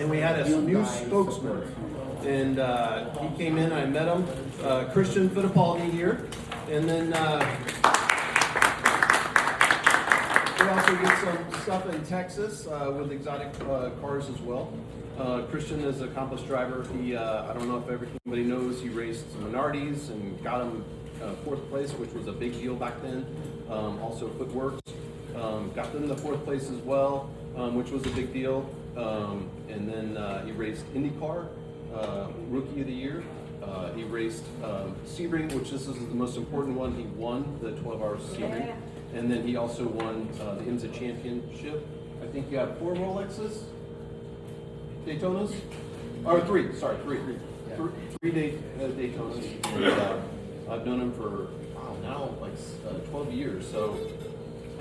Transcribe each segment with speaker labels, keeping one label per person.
Speaker 1: and we had a new spokesman. And he came in, I met him, Christian Fittipaldi here. And then we also get some stuff in Texas with exotic cars as well. Christian is an accomplished driver. He, I don't know if everybody knows, he raced some Minardi's and got him fourth place, which was a big deal back then. Also Footworks, got them the fourth place as well, which was a big deal. And then he raced IndyCar, Rookie of the Year. He raced Sebring, which this is the most important one. He won the 12-hour Sebring. And then he also won the IMSA Championship. I think you have 4 Rolexes, Daytonas? Or 3, sorry, 3. Yeah. 3 Daytonas. And, I've known him for, now like 12 years. So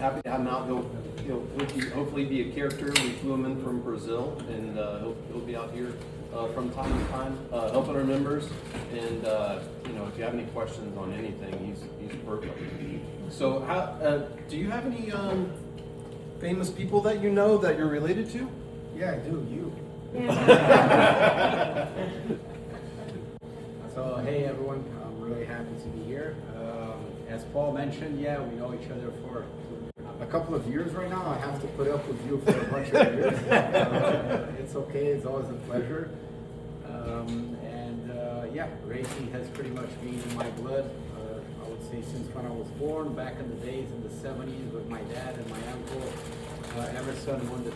Speaker 1: happy to have him out. He'll hopefully be a character. We flew him in from Brazil, and he'll be out here from time to time helping our members. And if you have any questions on anything, he's perfect. So, do you have any famous people that you know that you're related to?
Speaker 2: Yeah, I do. You. So, hey everyone, I'm really happy to be here. As Paul mentioned, yeah, we know each other for a couple of years right now. I have to put up with you for a bunch of years. It's okay, it's always a pleasure. Yeah, racing has pretty much been in my blood. I would say since when I was born, back in the days in the 70s with my dad and my uncle. Emerson won the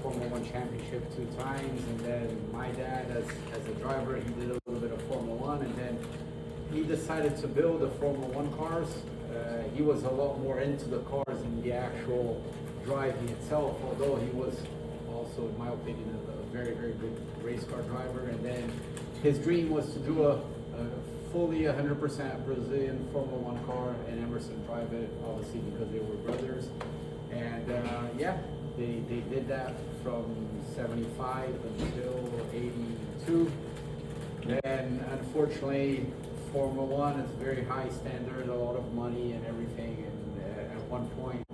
Speaker 2: Formula 1 championship 2 times, and then my dad, as a driver, he did a little bit of Formula 1, and then he decided to build the Formula 1 cars. He was a lot more into the cars than the actual driving itself, although he was also, in my opinion, a very, very good race car driver. And then his dream was to do a fully 100% Brazilian Formula 1 car, and Emerson drive it, obviously because they were brothers. And yeah, they did that from 75 until 82. And unfortunately, Formula 1 is very high standard, a lot of money and everything. And at one point,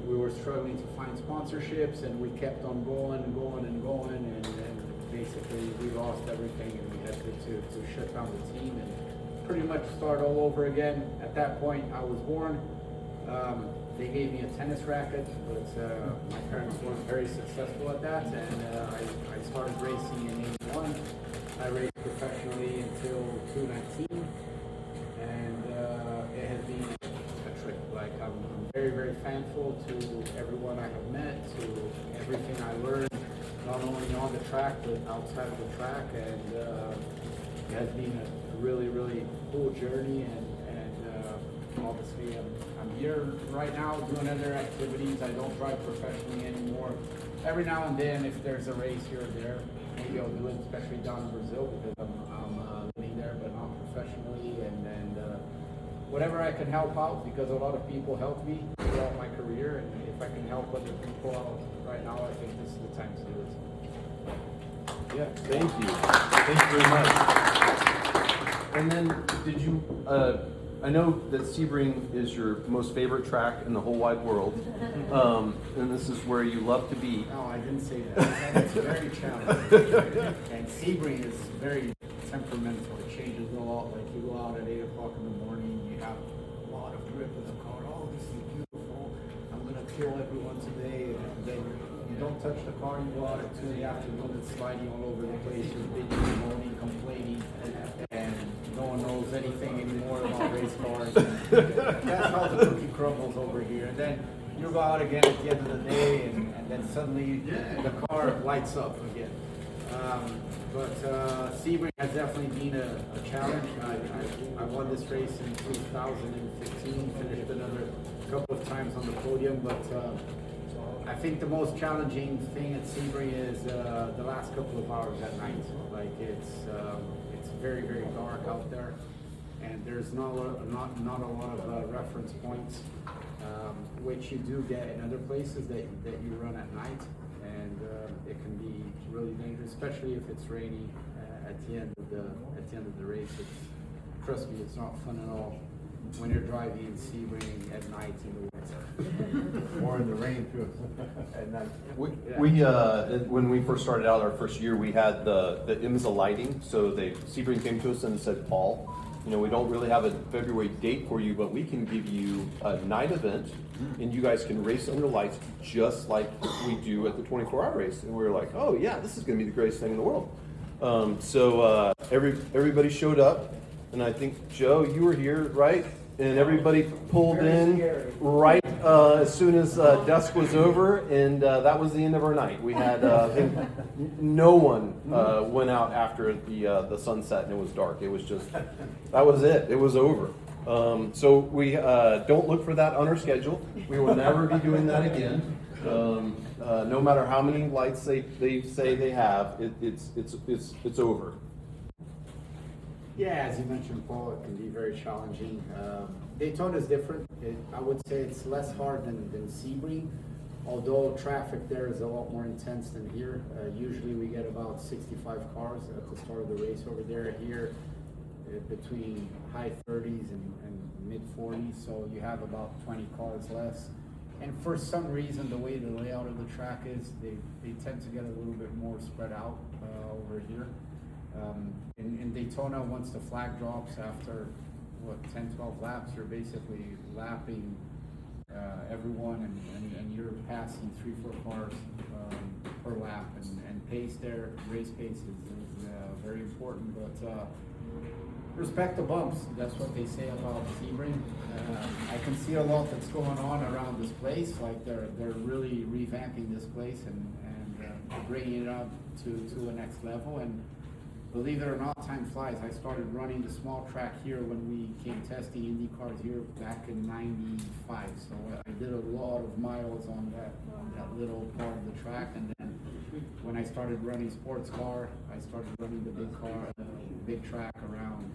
Speaker 2: we were struggling to find sponsorships, and we kept on going and going and going. And basically, we lost everything, and we had to shut down the team and pretty much start all over again. At that point, I was born. They gave me a tennis racket, but my parents weren't very successful at that, and I started racing in '81. I raced professionally until 2019, and it has been a trip. Like, I'm very, very thankful to everyone I have met, to everything I learned, not only on the track, but outside of the track, and it has been a really, really cool journey, and obviously I'm here right now doing other activities. I don't drive professionally anymore. Every now and then, if there's a race here or there, maybe I'll do it, especially down in Brazil, because I'm living there, but not professionally. And whatever I can help out, because a lot of people helped me throughout my career, and if I can help other people out right now, I think this is the time to do it.
Speaker 1: Yeah, thank you. Thank you very much. And then, did you, I know that Sebring is your most favorite track in the whole wide world, and this is where you love to be.
Speaker 2: No, I didn't say that. It's very challenging. And Sebring is very temperamental. It changes a lot. Like, you go out at 8 o'clock in the morning, you have a lot of grip in the car. Oh, this is beautiful. I'm going to kill everyone today. And then you don't touch the car. You go out at 2 in the afternoon, it's sliding all over the place. You're bitching, moaning, complaining, and no one knows anything anymore about race cars. That's how the cookie crumbles over here. And then you go out again at the end of the day, and then suddenly the car lights up again. But Sebring has definitely been a challenge. I won this race in 2015, finished another couple of times on the podium, but I think the most challenging thing at Sebring is the last couple of hours at night. Like, it's very, very dark out there, and there's not a lot of reference points, which you do get in other places that you run at night, and it can be really dangerous, especially if it's rainy at the end of the race. Trust me, it's not fun at all. when you're driving in Sebring at night in the winter.
Speaker 3: Or in the rain too.
Speaker 2: And then,
Speaker 1: We when we first started out our first year, we had the IMSA lighting. So Sebring came to us and said, Paul, we don't really have a February date for you, but we can give you a night event, and you guys can race under lights just like we do at the 24-hour race. And we were like, oh yeah, this is going to be the greatest thing in the world. So everybody showed up, and I think Joe, you were here, right? And everybody pulled in right as soon as dusk was over, and that was the end of our night. We had I think no one went out after the sunset and it was dark. It was just that was it. It was over. So we don't look for that on our schedule. We will never be doing that again. No matter how many lights they say they have, it's over.
Speaker 2: yeah, as you mentioned, Paul, it can be very challenging. Daytona is different. I would say it's less hard than Sebring, although traffic there is a lot more intense than here. Usually we get about 65 cars at the start of the race over there. Here, between high 30s and mid 40s, so you have about 20 cars less. And for some reason, the way the layout of the track is, they tend to get a little bit more spread out over here. In Daytona, once the flag drops after 10, 12 laps, you're basically lapping everyone, and you're passing 3-4 cars per lap. And pace there, race pace is very important. But respect the bumps. That's what they say about Sebring. I can see a lot that's going on around this place. Like they're really revamping this place and bringing it up to a next level. And believe it or not, time flies. I started running the small track here when we came testing Indy cars here back in '95. So I did a lot of miles on that little part of the track. And then when I started running sports car, I started running the big track around,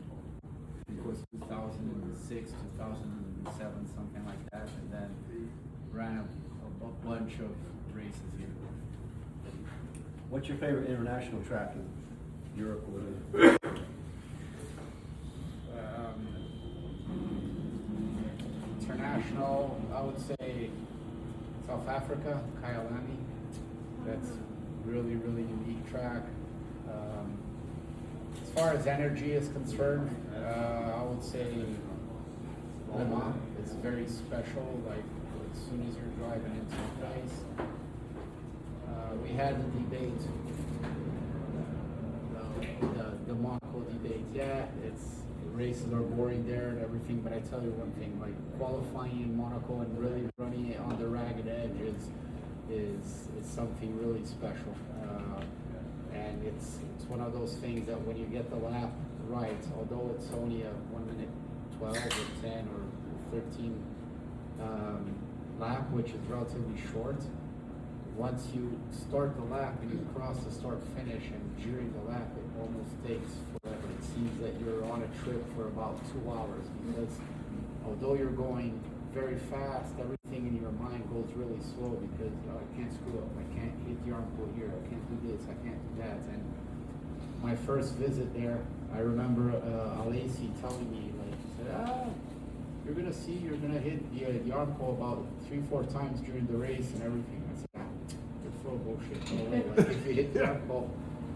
Speaker 2: I think it was 2006, 2007, something like that. And then ran a bunch of races here.
Speaker 3: What's your favorite international track in Europe or whatever?
Speaker 2: International, I would say South Africa, Kyalami. That's really, really unique track. As far as energy is concerned, I would say Le Mans. It's very special. Like as soon as you're driving into a place, we had the debate. The Monaco debate, yeah, the races are boring there and everything, but I tell you one thing, like qualifying in Monaco and really running it on the ragged edge is something really special. And it's one of those things that when you get the lap right, although it's only a 1 minute 12 or 10 or 13 lap, which is relatively short, once you start the lap and you cross the start finish, and during the lap it almost takes forever. It seems that you're on a trip for about 2 hours, because although you're going very fast, everything in your mind goes really slow, because I can't screw up, I can't hit the arm pull here, I can't do this, I can't do that. And my first visit there, I remember Alesi telling me, like, he said, you're gonna see, you're gonna hit the arm pull about 3-4 times during the race and everything. I said, you're full of bullshit. No way. Like, if you hit the arm pull,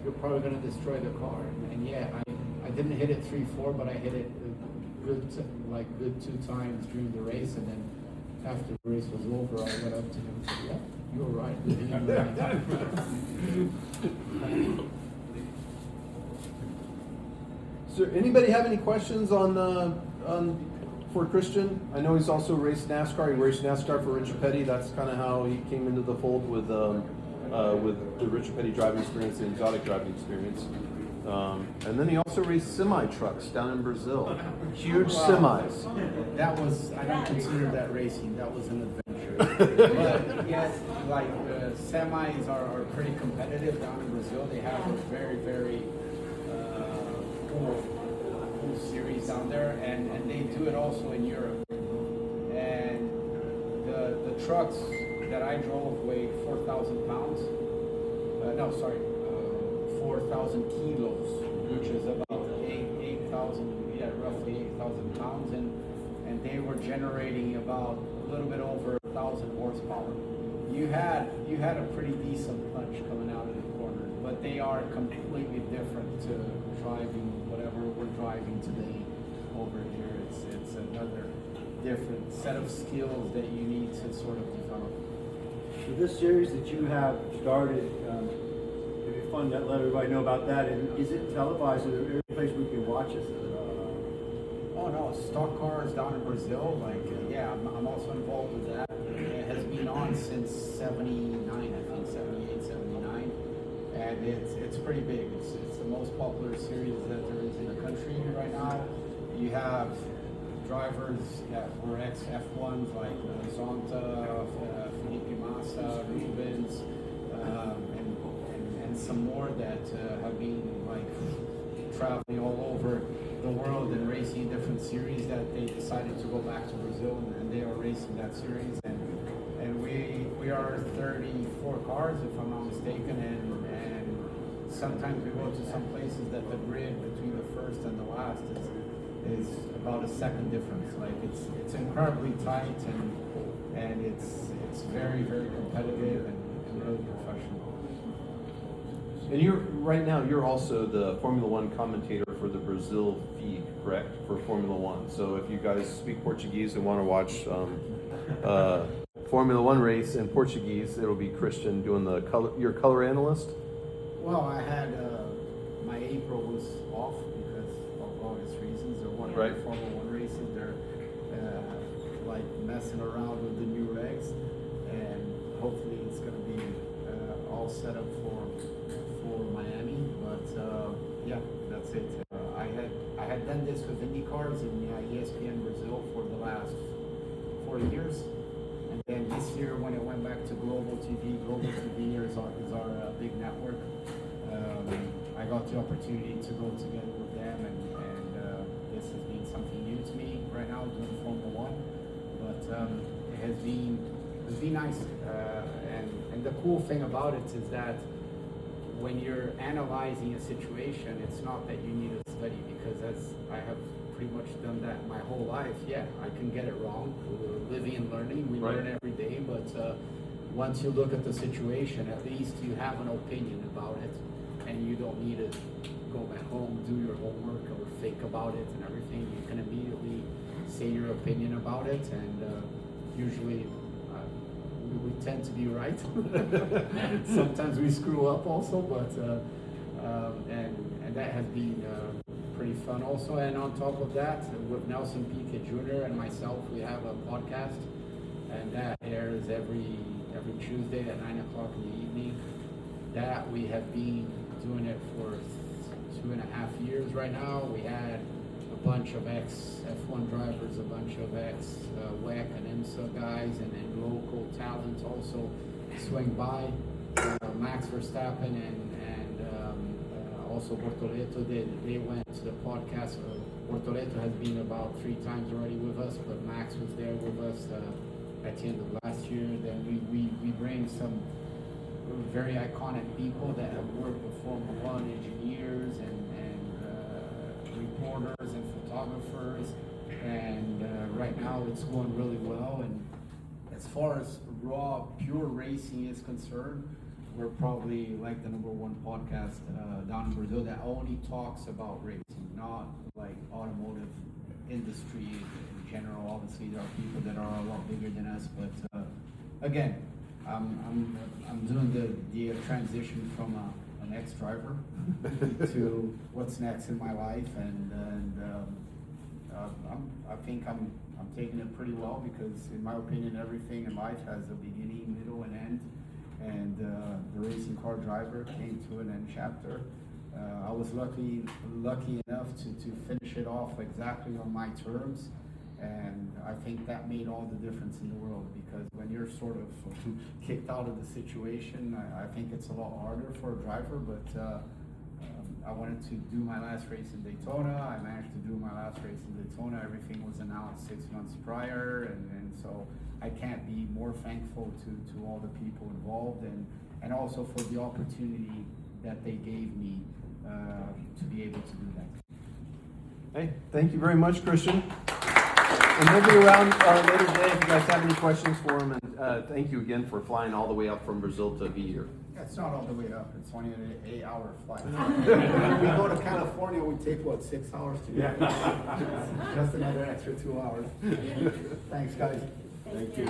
Speaker 2: you're probably gonna destroy the car. And yeah, I didn't hit it 3-4, but I hit it good 2 times during the race. And then after the race was over, I went up to him and said, yeah, you were right.
Speaker 1: So, anybody have any questions for Christian? I know he's also raced NASCAR. He raced NASCAR for Richard Petty. That's kind of how he came into the fold with the Richard Petty driving experience, the exotic driving experience. And then he also raced semi trucks down in Brazil. Huge semis.
Speaker 2: That was, I don't consider that racing. That was an adventure. But yes, like semis are pretty competitive down in Brazil. They have a very, very cool series down there, and they do it also in Europe. And the trucks that I drove weighed 4,000 pounds. 4,000 kilos, which is about 8,000, roughly 8,000 pounds. and they were generating about a little bit over 1,000 horsepower. You had a pretty decent punch coming out of the corners, but they are completely different to driving whatever we're driving today over here. It's another different set of skills that you need to sort of develop.
Speaker 3: So this series that you have started, it'd be fun to let everybody know about that. And is it televised? Is there every place we can watch it?
Speaker 2: Oh no, stock cars down in Brazil, yeah, I'm also involved with that. It has been on since 79, I think, 78, 79. And it's pretty big. It's the most popular series that there is in the country right now. You have drivers that were ex-F1s like Zonta, Fittipaldi, Rubens, and some more that have been like traveling all over the world and racing different series that they decided to go back to Brazil and they are racing that series and we are 34 cars if I'm not mistaken and sometimes we go to some places that the grid between the first and the last is about a second difference. Like it's incredibly tight and it's very, very competitive and really professional.
Speaker 1: And you're also the Formula One commentator for the Brazil feed, correct? For Formula One. So if you guys speak Portuguese and want to watch Formula One race in Portuguese, it'll be Christian doing your color analyst.
Speaker 2: Well, I had my April was off because of obvious reasons. There weren't
Speaker 1: Right.
Speaker 2: any Formula One races. They're like messing around with the new regs, and hopefully it's going to be all set up for Miami. But yeah, that's it. I had done this with IndyCars in ESPN Brazil for the last 4 years. And then this year, when it went back to Global TV is our big network. I got the opportunity to go together with them, and this has been something new to me right now doing Formula One. But it has been nice. And the cool thing about it is that when you're analyzing a situation, it's not that you need a study because as I have pretty much done that my whole life. Yeah, I can get it wrong. We're living and learning. We learn every day, but once you look at the situation, at least you have an opinion about it, and you don't need to go back home, do your homework, or think about it and everything. You can immediately say your opinion about it, and usually we tend to be right. Sometimes we screw up also, but and that has been pretty fun also. And on top of that, with Nelson Piquet Jr. and myself, we have a podcast, and that airs every Tuesday at 9 o'clock in the evening. That we have been doing it for 2.5 years right now. We had a bunch of ex-F1 drivers, a bunch of ex-WEC and IMSA guys, and then local talents also swing by. Max Verstappen and also Bortoleto, they went to the podcast. Bortoleto has been about 3 times already with us, but Max was there with us at the end of last year. Then we bring some very iconic people that have worked with Formula One, engineers and reporters and photographers, and right now it's going really well. And as far as raw, pure racing is concerned, we're probably like the #1 podcast down in Brazil that only talks about racing, not like automotive industry in general. Obviously, there are people that are a lot bigger than us, but again, I'm doing the transition from an ex-driver to what's next in my life, and I think I'm taking it pretty well because, in my opinion, everything in life has a beginning, middle, and end. And the racing car driver came to an end chapter. I was lucky enough to finish it off exactly on my terms, and I think that made all the difference in the world, because when you're sort of kicked out of the situation, I think it's a lot harder for a driver. But I wanted to do my last race in Daytona. I managed to do my last race in Daytona. Everything was announced 6 months prior, and so I can't be more thankful to all the people involved, and also for the opportunity that they gave me to be able to do that.
Speaker 1: Hey, thank you very much, Christian. And he'll be around later today if you guys have any questions for him. And thank you again for flying all the way up from Brazil to be here.
Speaker 4: It's not all the way up, it's only an 8-hour flight. We go to California, we take what, 6 hours to get there? Just another extra 2 hours. Thanks, guys.
Speaker 3: Thank you.